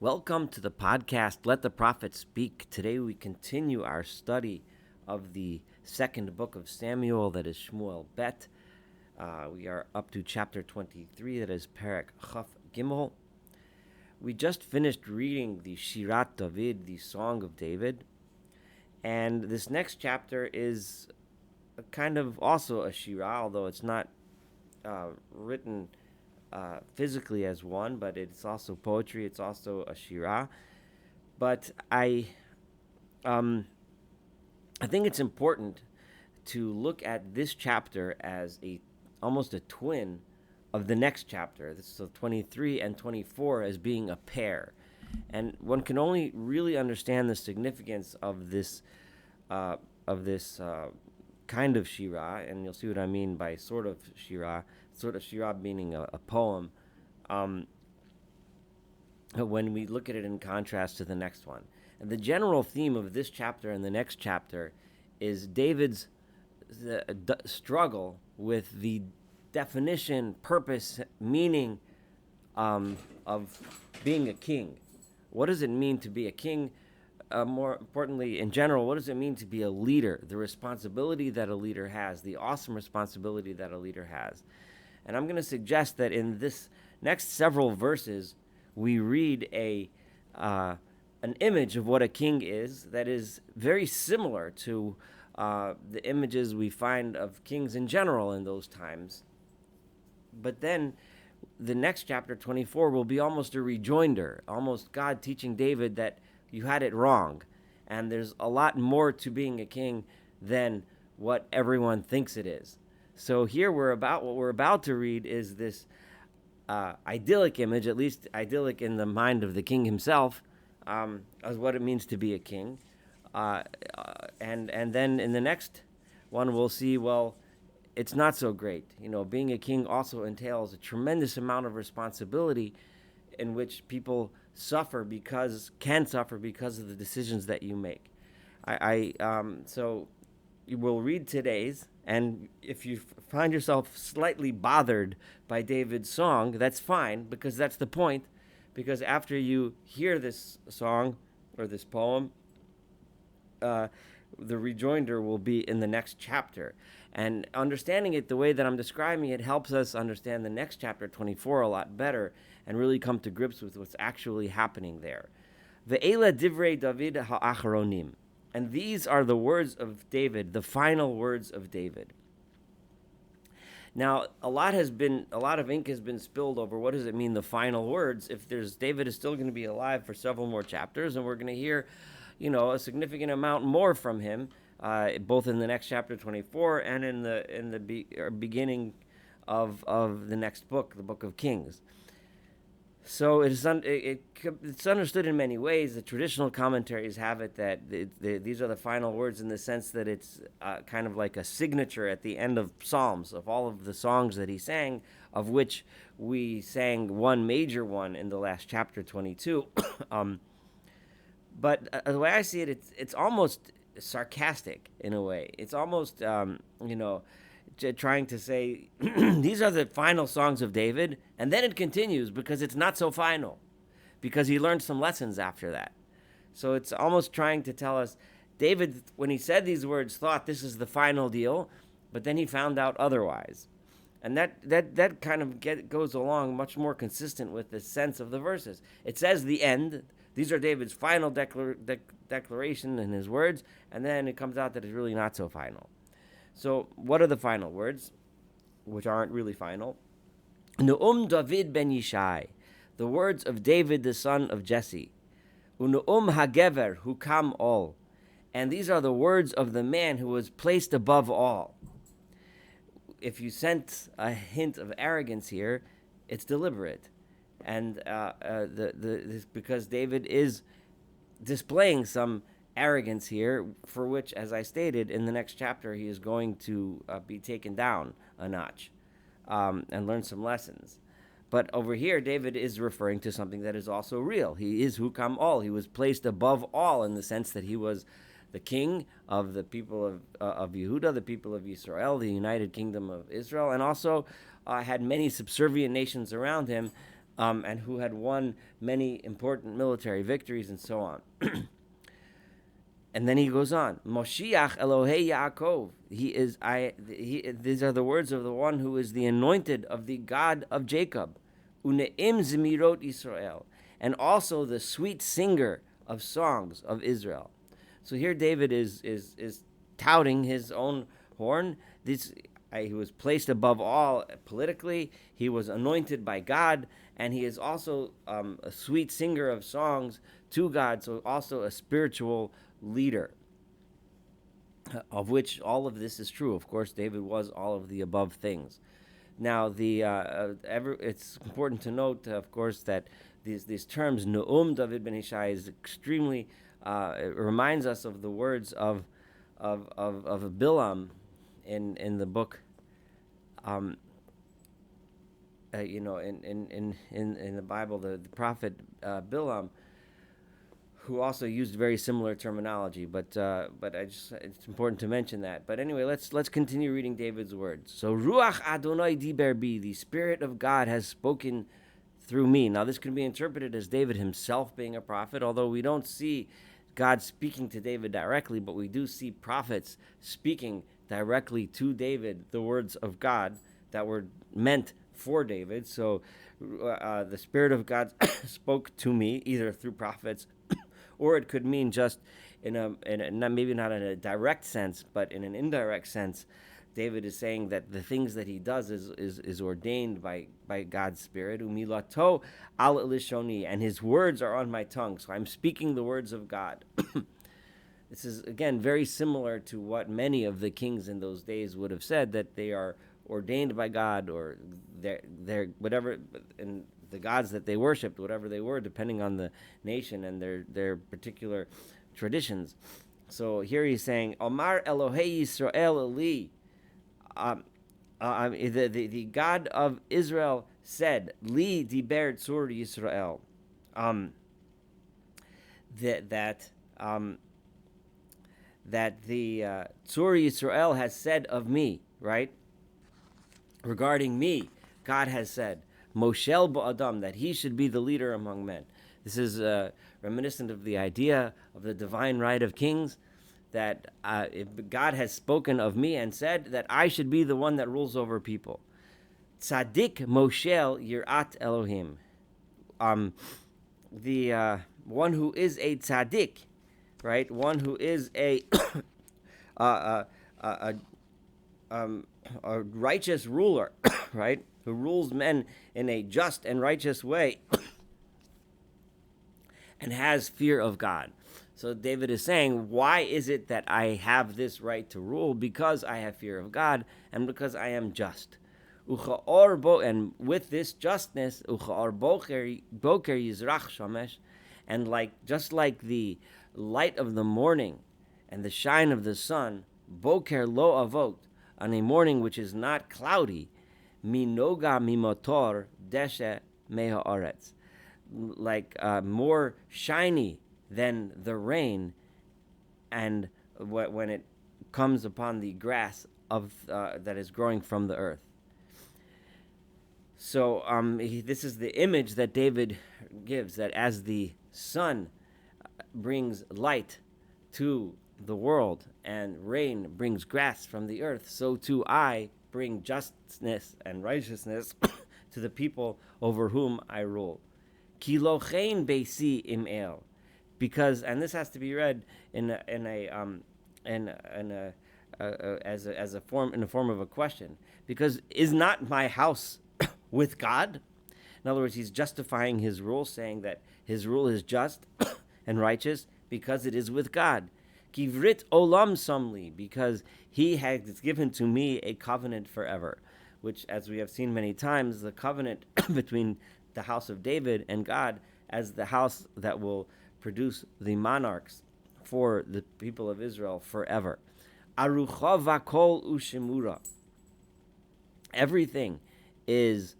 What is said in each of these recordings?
Welcome to the podcast, Let the Prophet Speak. Today we continue our study of the second book of Samuel, that is Shmuel Bet. We are up to chapter 23, that is Perek Chaf Gimel. We just finished reading the Shirat David, the Song of David, and this next chapter is a kind of also a Shirah, although it's not written physically as one, but it's also poetry. It's also a shirah. But I think it's important to look at this chapter as almost a twin of the next chapter. So 23 and 24 as being a pair, and one can only really understand the significance of this kind of shirah, and you'll see what I mean by sort of shirah meaning a poem, when we look at it in contrast to the next one. And the general theme of this chapter and the next chapter is David's struggle with the definition, purpose, meaning of being a king. What does it mean to be a king? More importantly, in general, what does it mean to be a leader? The responsibility that a leader has, the awesome responsibility that a leader has. And I'm going to suggest that in this next several verses, we read an image of what a king is that is very similar to the images we find of kings in general in those times. But then the next chapter, 24, will be almost a rejoinder, almost God teaching David that you had it wrong, and there's a lot more to being a king than what everyone thinks it is. So here what we're about to read is this idyllic image, at least idyllic in the mind of the king himself, as what it means to be a king. And then in the next one, we'll see, well, it's not so great. Being a king also entails a tremendous amount of responsibility in which people can suffer because of the decisions that you make. So you will read today's, and if you find yourself slightly bothered by David's song, that's fine, because that's the point. Because after you hear this song or this poem, the rejoinder will be in the next chapter. And understanding it the way that I'm describing it helps us understand the next chapter, 24, a lot better, and really come to grips with what's actually happening there. Ve'ela divrei David ha'achronim. And these are the words of David, the final words of David. Now, a lot of ink has been spilled over what does it mean, the final words, if David is still going to be alive for several more chapters, and we're going to hear, a significant amount more from him, both in the next chapter 24 and in the beginning of the next book, the Book of Kings. So it's understood in many ways. The traditional commentaries have it that these are the final words in the sense that it's kind of like a signature at the end of Psalms, of all of the songs that he sang, of which we sang one major one in the last chapter, 22. But the way I see it, it's almost sarcastic in a way. It's almost, trying to say, these are the final songs of David, and then it continues because it's not so final, because he learned some lessons after that. So it's almost trying to tell us, David, when he said these words, thought this is the final deal, but then he found out otherwise. And that kind of goes along much more consistent with the sense of the verses. It says the end. These are David's final declaration in his words, and then it comes out that it's really not so final. So what are the final words, which aren't really final? Nu'um David ben Yishai, the words of David the son of Jesse. Unu'um hagever hukam all, and these are the words of the man who was placed above all. If you sense a hint of arrogance here, it's deliberate, and because David is displaying some arrogance here, for which, as I stated, in the next chapter he is going to be taken down a notch and learn some lessons. But over here, David is referring to something that is also real. He is Hukam all. He was placed above all in the sense that he was the king of the people of Yehuda, the people of Israel, the United Kingdom of Israel, and also had many subservient nations around him and who had won many important military victories and so on. And then he goes on, Moshiach Elohei Yaakov. These are the words of the one who is the anointed of the God of Jacob. Uneim Zemirot Israel. And also the sweet singer of songs of Israel. So here David is touting his own horn. He was placed above all politically. He was anointed by God, and he is also a sweet singer of songs to God, so also a spiritual leader, of which all of this is true. Of course, David was all of the above things. Now, it's important to note, of course, that these terms, Nu'um David ben Ishai, is extremely, it reminds us of the words of Bilam in the book, in the Bible, the prophet Bilam, who also used very similar terminology, but it's important to mention that. But anyway, let's continue reading David's words. So Ruach Adonai diber bi, the Spirit of God has spoken through me. Now this can be interpreted as David himself being a prophet, although we don't see God speaking to David directly, but we do see prophets speaking directly to David the words of God that were meant for David. So the Spirit of God spoke to me either through prophets, or it could mean just maybe not in a direct sense, but in an indirect sense. David is saying that the things that he does is ordained by God's Spirit. Umilato al lishoni, and his words are on my tongue. So I'm speaking the words of God. This is, again, very similar to what many of the kings in those days would have said, that they are ordained by God, or they're whatever, and the gods that they worshipped, whatever they were, depending on the nation and their particular traditions. So here he's saying, Omar Elohei Yisrael Eli, the God of Israel said, Li diber tzur Yisrael, that the Tzur Yisrael has said of me, right? Regarding me, God has said, Moshel Ba'adam, that he should be the leader among men. This is reminiscent of the idea of the divine right of kings, that if God has spoken of me and said that I should be the one that rules over people. Tzaddik Moshel Yirat Elohim. The one who is a tzaddik, right? One who is a righteous ruler, right? Who rules men in a just and righteous way and has fear of God. So David is saying, why is it that I have this right to rule? Because I have fear of God and because I am just. And with this justness, and just like the light of the morning and the shine of the sun, boker lo avot, on a morning which is not cloudy, minoga mimotor deshe mehaaretz, like more shiny than the rain, and when it comes upon the grass of that is growing from the earth. So this is the image that David gives, that as the sun brings light to the world and rain brings grass from the earth, so too I bring justness and righteousness to the people over whom I rule. Ki lochein beisi im el, because, and this has to be read in a form of a question, because is not my house with God? In other words, he's justifying his rule, saying that his rule is just and righteous because it is with God. Kivrit olam samli, because he has given to me a covenant forever, which, as we have seen many times, the covenant between the house of David and God as the house that will produce the monarchs for the people of Israel forever. Arucha vakol ushemura. Everything is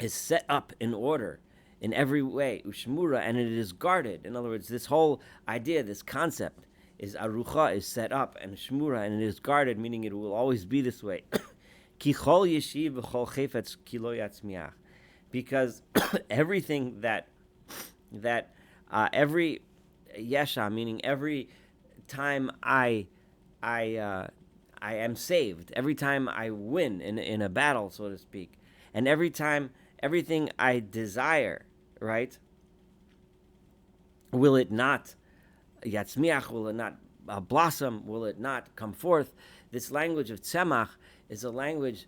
set up in order in every way, ushmura, and it is guarded. In other words, this whole idea, this concept, is arucha, is set up, and shmura, and it is guarded, meaning it will always be this way. Ki chol yeshiv v'chol chefetz ki lo yatzmiach. Because everything that every yesha, meaning every time I am saved, every time I win in a battle, so to speak, and every time everything I desire, right? Will it not yatzmiach? Will it not blossom? Will it not come forth? This language of tzemach is a language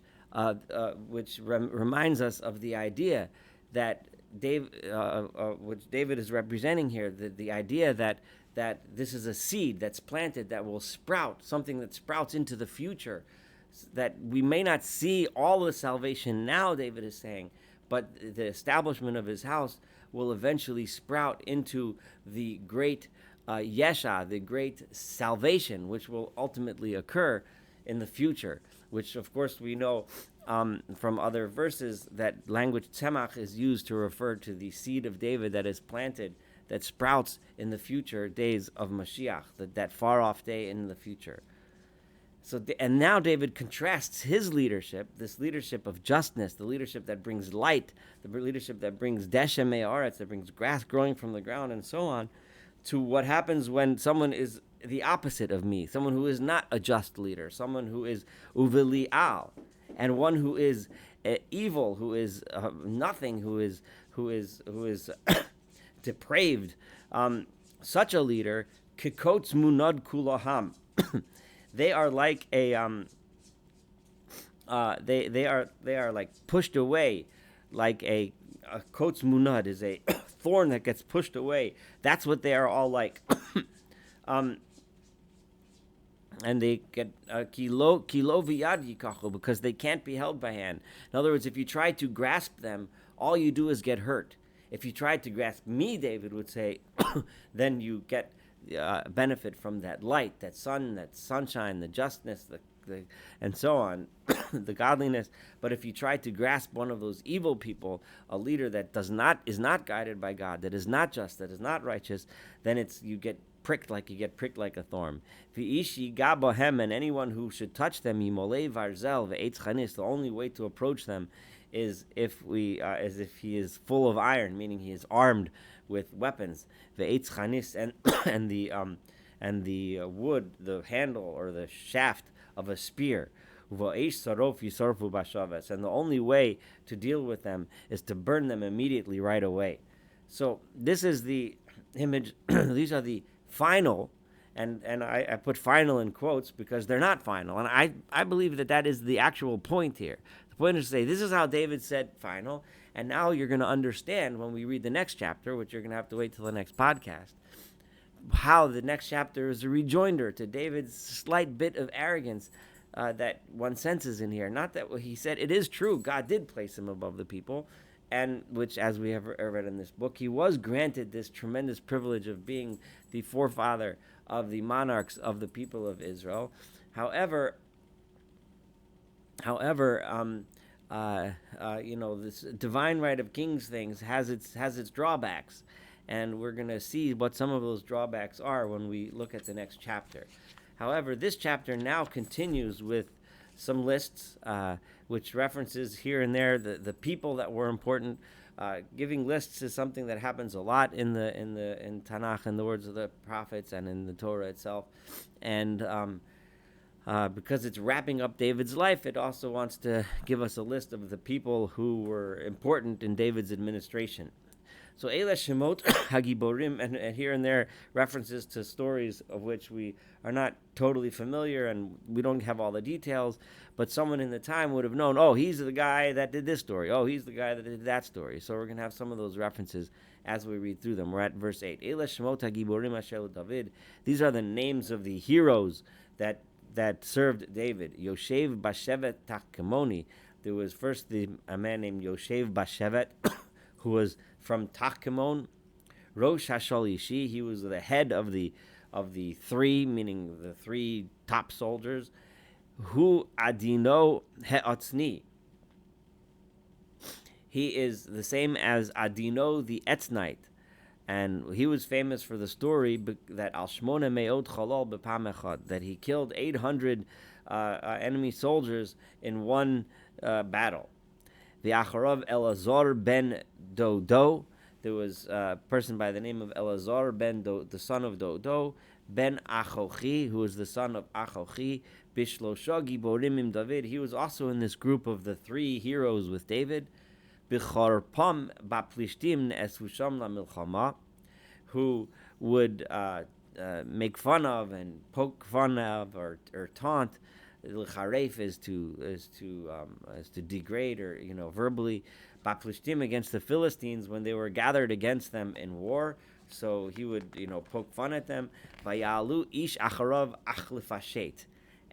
which reminds us of the idea that which David is representing here, the idea that this is a seed that's planted that will sprout, something that sprouts into the future, that we may not see all the salvation now, David is saying, but the establishment of his house will eventually sprout into the great Yesha, the great salvation, which will ultimately occur in the future, which of course we know from other verses that language tzemach is used to refer to the seed of David that is planted, that sprouts in the future days of Mashiach, that far off day in the future. So, and now David contrasts his leadership, this leadership of justness, the leadership that brings light, the leadership that brings deshem me'aretz, that brings grass growing from the ground and so on, to what happens when someone is the opposite of me, someone who is not a just leader, someone who is uveli'al, and one who is evil, who is nothing, who is depraved. Such a leader, kikotz munad kulaham. They are like a they are like pushed away, like a kotz munad is a thorn that gets pushed away. That's what they are all like. And they get kilo v'yad yikachu, because they can't be held by hand. In other words, if you try to grasp them, all you do is get hurt. If you try to grasp me, David would say, then you get benefit from that light, that sun, that sunshine, the justness, the and so on, the godliness. But if you try to grasp one of those evil people, a leader that is not guided by God, that is not just, that is not righteous, then you get pricked like a thorn. V'ishi gabohem, and anyone who should touch them, yimolei varzel ve'etz chanis. The only way to approach them is if he is full of iron, meaning he is armed with weapons. Ve'etz chanis, and the wood, the handle or the shaft of a spear. V'eish sarof yisorfu bashaves, and the only way to deal with them is to burn them immediately, right away. So this is the image. These are the final, and I put final in quotes because they're not final, and I believe that is the actual point here. The point is to say this is how David said final, and now you're going to understand when we read the next chapter, which you're going to have to wait till the next podcast, how the next chapter is a rejoinder to David's slight bit of arrogance that one senses in here. Not that he said, it is true, God did place him above the people, and which, as we have read in this book, he was granted this tremendous privilege of being the forefather of the monarchs of the people of Israel. However, this divine right of kings things has its drawbacks, and we're going to see what some of those drawbacks are when we look at the next chapter. However, this chapter now continues with some lists, which references here and there the people that were important. Giving lists is something that happens a lot in Tanakh, in the words of the prophets, and in the Torah itself. And because it's wrapping up David's life, it also wants to give us a list of the people who were important in David's administration. So Eila Shemot Hagiborim, and here and there references to stories of which we are not totally familiar and we don't have all the details, but someone in the time would have known, oh, he's the guy that did this story, oh, he's the guy that did that story. So we're going to have some of those references as we read through them. We're at verse 8. Eila Shemot Hagiborim Asher David. These are the names of the heroes that served David. Yoshev Bashevet Tachkemoni. There was first a man named Yoshev Bashevet, who was from Tachkemon. Rosh Hashol Ishi, he was the head of the three, meaning the three top soldiers. Hu Adino He'otzni. He is the same as Adino the Etznite, and he was famous for the story that Al Shmona Me'ot Chalal B'Pam Echad, that he killed 800 enemy soldiers in one battle. V'acharav Elazar ben Dodo. There was a person by the name of Elazar ben the son of Dodo, ben Achochi, who was the son of Achochi, Bishlosha Giborim im David. He was also in this group of the three heroes with David. B'charpam ba'plishtim ne'esvusham la'milchama, who would make fun of and poke fun of or taunt. L'charef is to degrade or verbally. Ba'plishtim, against the Philistines when they were gathered against them in war. So he would poke fun at them. Vayalu ish acharav achlifashet,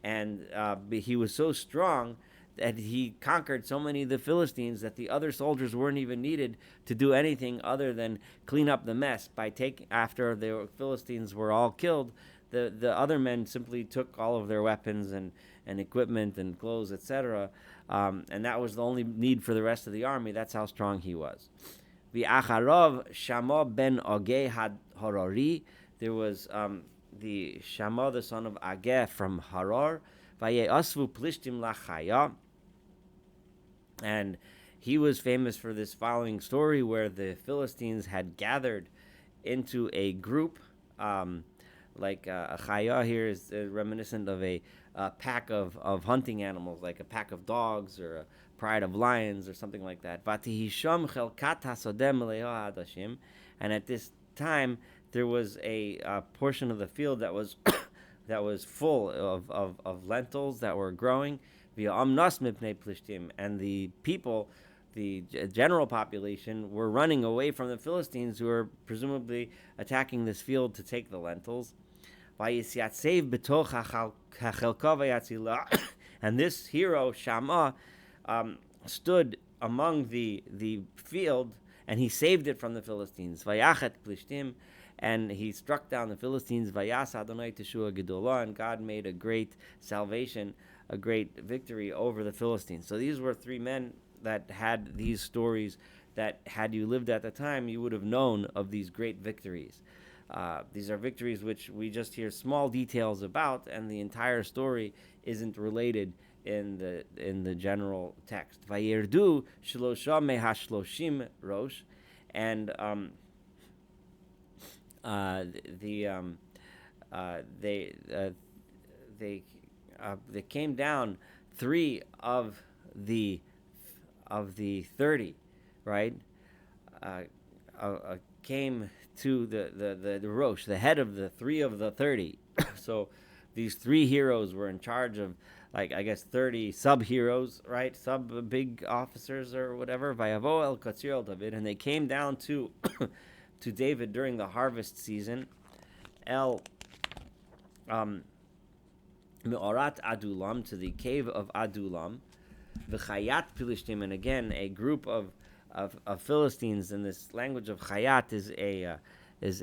and he was so strong that he conquered so many of the Philistines that the other soldiers weren't even needed to do anything other than clean up the mess. After the Philistines were all killed, the other men simply took all of their weapons and equipment and clothes, etc. And that was the only need for the rest of the army. That's how strong he was. V'acharav Shama ben Ageh Harari. There was the Shama, the son of Ageh from Harar. Vaye'asvu plishtim lachaya. And he was famous for this following story where the Philistines had gathered into a group. Like a chaya here is reminiscent of a pack of hunting animals, like a pack of dogs or a pride of lions or something like that. And at this time, there was a portion of the field that was that was full of lentils that were growing. And the people, the general population, were running away from the Philistines, who were presumably attacking this field to take the lentils. And this hero, Shammah, stood among the field, and he saved it from the Philistines. And he struck down the Philistines. And God made a great salvation, a great victory over the Philistines. So these were three men that had these stories that, had you lived at the time, you would have known of these great victories. These are victories which we just hear small details about, and the entire story isn't related in the general text. Vayirdu shlosha mehashloshim rosh, and they came down 3 of the 30, right? Came to the Rosh, the head of the 3 of the 30. So these 3 heroes were in charge of, like, I guess 30 sub-heroes, right? Sub-big officers or whatever. Vayavo el Katsir el David. And they came down to to David during the harvest season. El Me'orat Adulam, to the cave of Adulam. V'chayat Pilishtim, and again, a group of Philistines. In this language of Chayat is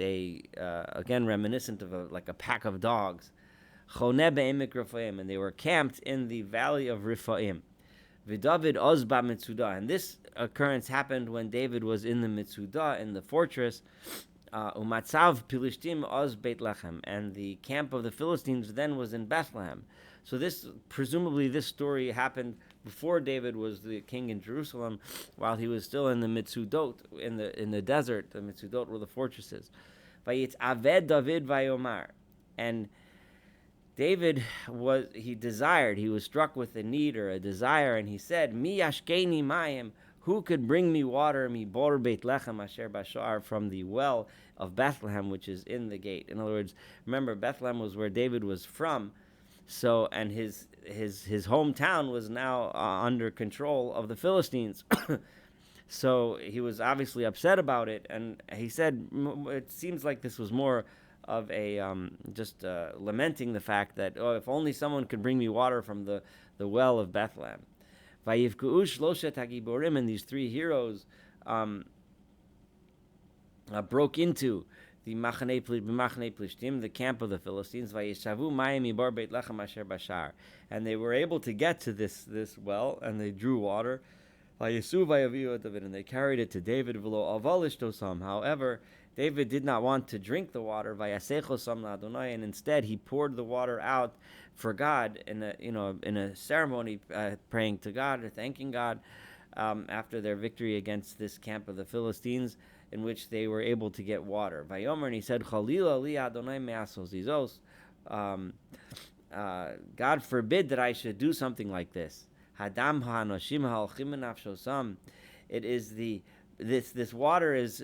again reminiscent of like a pack of dogs. Choneh be'emek Rephaim, and they were camped in the valley of Rephaim. V'David oz ba'mitzudah, and this occurrence happened when David was in the Mitzudah, in the fortress. Umatzav Pilishtim oz Beit Lechem, and the camp of the Philistines then was in Bethlehem. So presumably this story happened before David was the king in Jerusalem, while he was still in the Mitzudot, in the desert. The Mitzudot were the fortresses. Vayitz Aved David Vayomar, and David he was struck with a need or a desire, and he said, Mi yashkeni mayim, who could bring me water, mi bor Beit Lechem asher bashar, from the well of Bethlehem, which is in the gate. In other words, remember, Bethlehem was where David was from. So, and his hometown was now under control of the Philistines. So he was obviously upset about it, and he said, it seems like this was more of a just lamenting the fact that, if only someone could bring me water from the well of Bethlehem. Vayivku'u shloshet hagiborim, and these 3 heroes broke into the Machane Plishtim, the camp of the Philistines, Vayishavu mayim mibar Beit Lechem asher bashar, and they were able to get to this well, and they drew water And they carried it to David. However, David did not want to drink the water. And instead he poured the water out for God in a ceremony, praying to God or thanking God after their victory against this camp of the Philistines, in which they were able to get water. Vayomer, and he said, Chalila li Adonai me'asos zizos. God forbid that I should do something like this. Hadam ha'anoshim ha'alchim nafshosam. It is this water is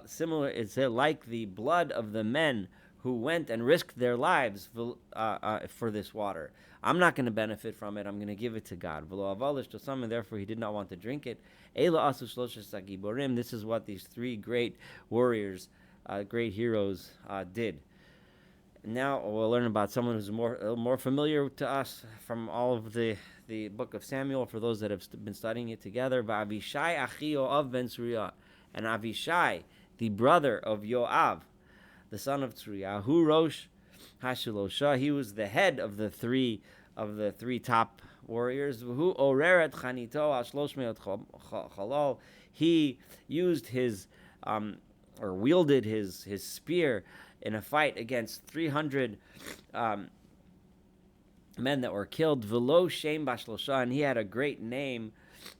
similar. It's like the blood of the men who went and risked their lives for this water. I'm not going to benefit from it. I'm going to give it to God. And therefore he did not want to drink it. This is what these three great warriors, great heroes did. Now we'll learn about someone who's more familiar to us from all of the book of Samuel, for those that have been studying it together. Avishai achi Yoav ben Tzruya, and Avishai, the brother of Yoav, the son of Tzruya, who Rosh Hashilosha, he was the head of the three top warriors. Who Oreret Chanito al Shlosh Meot Chalal, he used his or wielded his spear in a fight against 300 men that were killed. Velo Shem Bashlosha, and he had a great name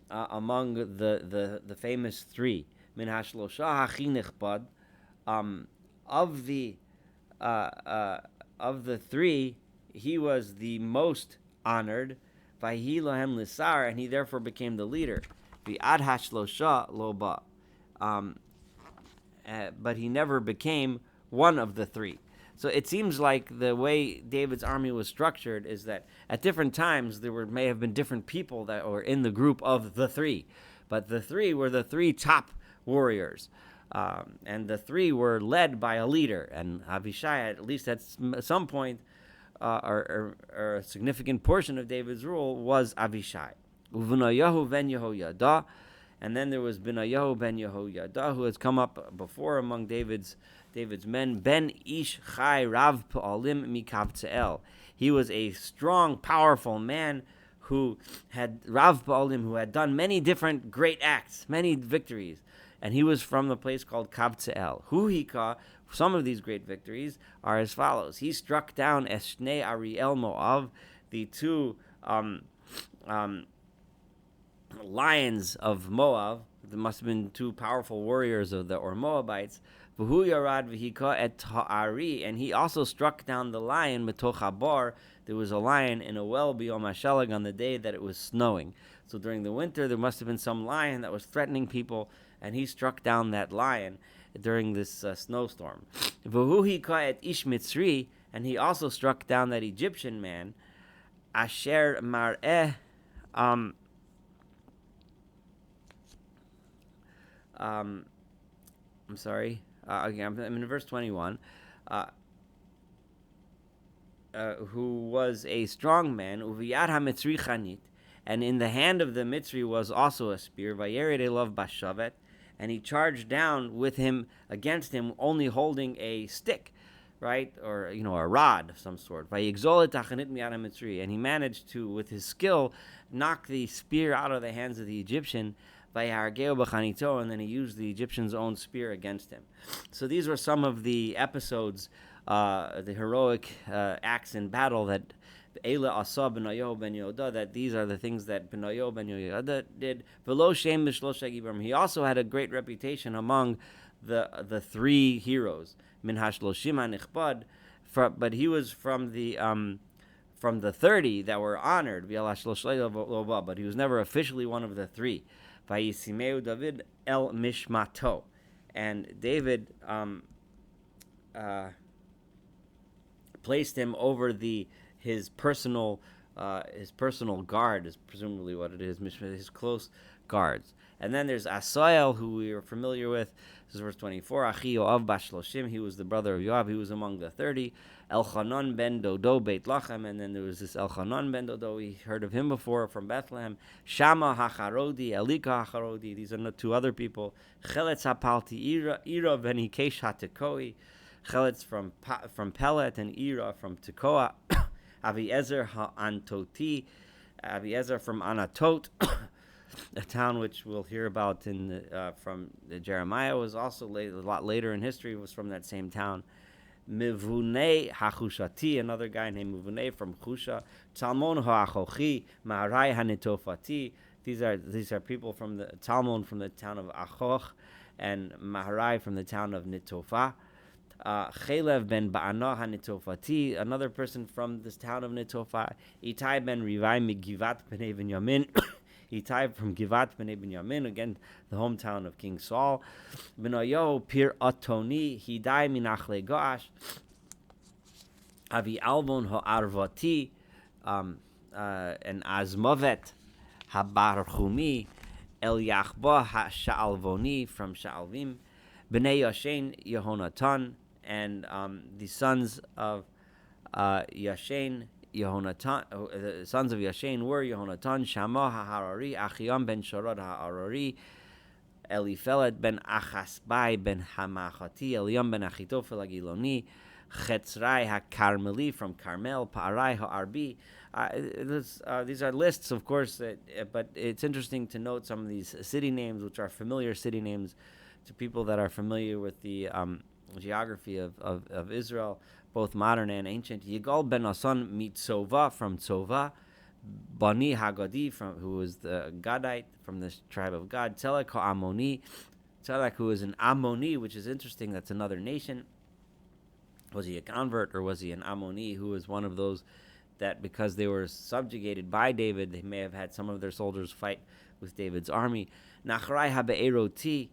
among the famous three. Min Hashlosha Hachi Nichbad. Of the three, he was the most honored. Vahi Lohem Lisar, and he therefore became the leader. The Ad Hashlosha Loba. But he never became one of the three. So it seems like the way David's army was structured is that at different times there may have been different people that were in the group of the three, but the three were the three top warriors, and the three were led by a leader. And Avishai, at least at some point, or a significant portion of David's rule, was Avishai. Uvunayahu ben Yehoyada, and then there was Benayahu ben Yehoyada, who has come up before among David's men. Ben Ish Chai Rav Pa'alim Mikavtzel. He was a strong, powerful man who had Rav Pa'alim, who had done many different great acts, many victories, and he was from the place called Kavtzel. Hu Hika. Some of these great victories are as follows: he struck down Eshnei Ariel Moav, the two lions of Moab. There must have been two powerful warriors of the Moabites. V'hu yarad v'hika et ha'ari, and he also struck down the lion metoch habar. There was a lion in a well beyom hashalag on the day that it was snowing. So during the winter, there must have been some lion that was threatening people, and he struck down that lion during this snowstorm. V'hu hika et ish mitzri, and he also struck down that Egyptian man, asher mar'eh. I'm sorry. Okay, I'm in verse 21. Who was a strong man, uviyad ha-mitzri chanit, and in the hand of the Mitzri was also a spear, vayered elav bashavet, and he charged down with him against him, only holding a stick, right, or a rod of some sort. Vayigzol et hachanit miyad ha-mitzri, and he managed to, with his skill, knock the spear out of the hands of the Egyptian. And then he used the Egyptian's own spear against him. So these were some of the episodes, the heroic acts in battle that Eila Asa Benayo ben Yehoyada, that these are the things that Benayo ben Yehoyada did. Velo Shem B'Shlosha Gibram. He also had a great reputation among the three heroes. Min Hashloshim HaNichbad, but he was from the 30 that were honored, but he was never officially one of the three. Vayisimeu David el Mishmato, and David placed him over his personal guard, is presumably what it is, his close guards. And then there's Asael, who we are familiar with. This is verse 24. Achi Yoav Bashloshim, he was the brother of Yoav. He was among the 30. Elchanan ben Dodo Beit Lachem, and then there was this Elchanan ben Dodo. We heard of him before from Bethlehem. Shama Hacharodi, Elika Hacharodi. These are the two other people. Cheletz Hapalti Ira ben Hikesh HaTekoi. Cheletz from Pelet, and Ira from Tekoa. Aviezer HaAntoti. Aviezer from Anatot. a town which we'll hear about from Jeremiah, was also a lot later in history, was from that same town. Mivune HaChushati, another guy named Mivune from Chusha. Talmon HaAchochi, Maharai HaNetofati. These are people from the Talmon from the town of Achoch, and Maharai from the town of Netofa. Chelev ben Ba'anah HaNetofati, another person from this town of Netofa. Itai ben Rivai Givat Bnei Binyamin. Itai from Givat Bnei Binyamin, again the hometown of King Saul. Benoyo Pir Atoni Hidai Minachle Gosh. Avi Alvon Ha'arvati, and Azmovet Habar Chumi, El Yachba HaSha'alvoni from Sha'alvim, Bnei Yashen Yehonatan, and the sons of Yashen, Yehonatan, the sons of Yashen were Yehonatan, Shammah HaHarari, Achiam ben Shorod HaHarari, Eliphelet ben Achasbai ben Hamachati, Eliam ben Achitofel HaGiloni, Chetzrai HaKarmeli from Carmel, Pa'arai HaArbi. These are lists, of course, but it's interesting to note some of these city names, which are familiar city names to people that are familiar with the geography of Israel, both modern and ancient. Yigal ben Asan Mitzova from Tzova, Bani Hagadi, who was the Gadite from the tribe of Gad, Telek HaAmoni, Telek, who is an Ammoni, which is interesting, that's another nation. Was he a convert, or was he an Ammoni, who was one of those that, because they were subjugated by David, they may have had some of their soldiers fight with David's army. Nachrai HaBe'eroti,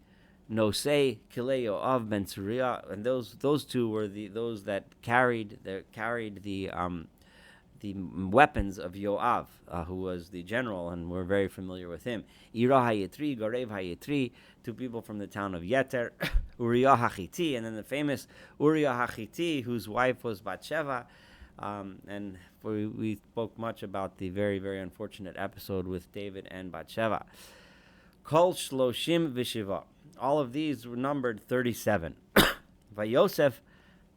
Nosei Kilei Yoav ben Tzuriah, and those two were those that carried the weapons of Yoav, who was the general, and we're very familiar with him. Ira HaYetri, Garev HaYetri, two people from the town of Yeter, Uriah HaChiti, and then the famous Uriah HaChiti, whose wife was Bathsheba. And we spoke much about the very, very unfortunate episode with David and Bathsheba. Kol Shloshim Vishiva. All of these were numbered 37. Vayosef.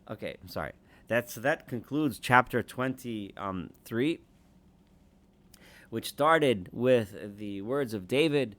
Okay, I'm sorry. That concludes chapter 23, which started with the words of David.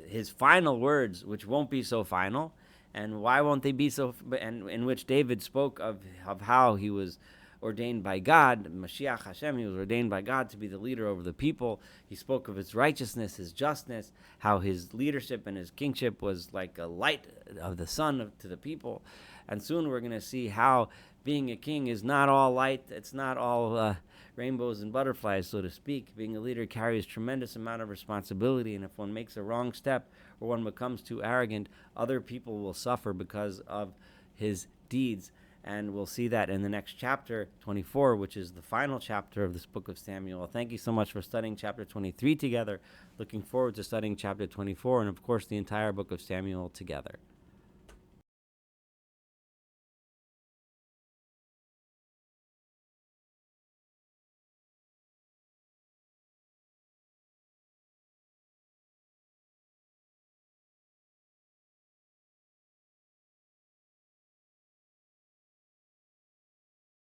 His final words, which won't be so final. And why won't they be so? And in which David spoke of how he was ordained by God, Mashiach Hashem, he was ordained by God to be the leader over the people. He spoke of his righteousness, his justness, how his leadership and his kingship was like a light of the sun to the people. And soon we're going to see how being a king is not all light, it's not all rainbows and butterflies, so to speak. Being a leader carries tremendous amount of responsibility, and if one makes a wrong step or one becomes too arrogant, other people will suffer because of his deeds. And we'll see that in the next chapter, 24, which is the final chapter of this book of Samuel. Thank you so much for studying chapter 23 together. Looking forward to studying chapter 24 and, of course, the entire book of Samuel together.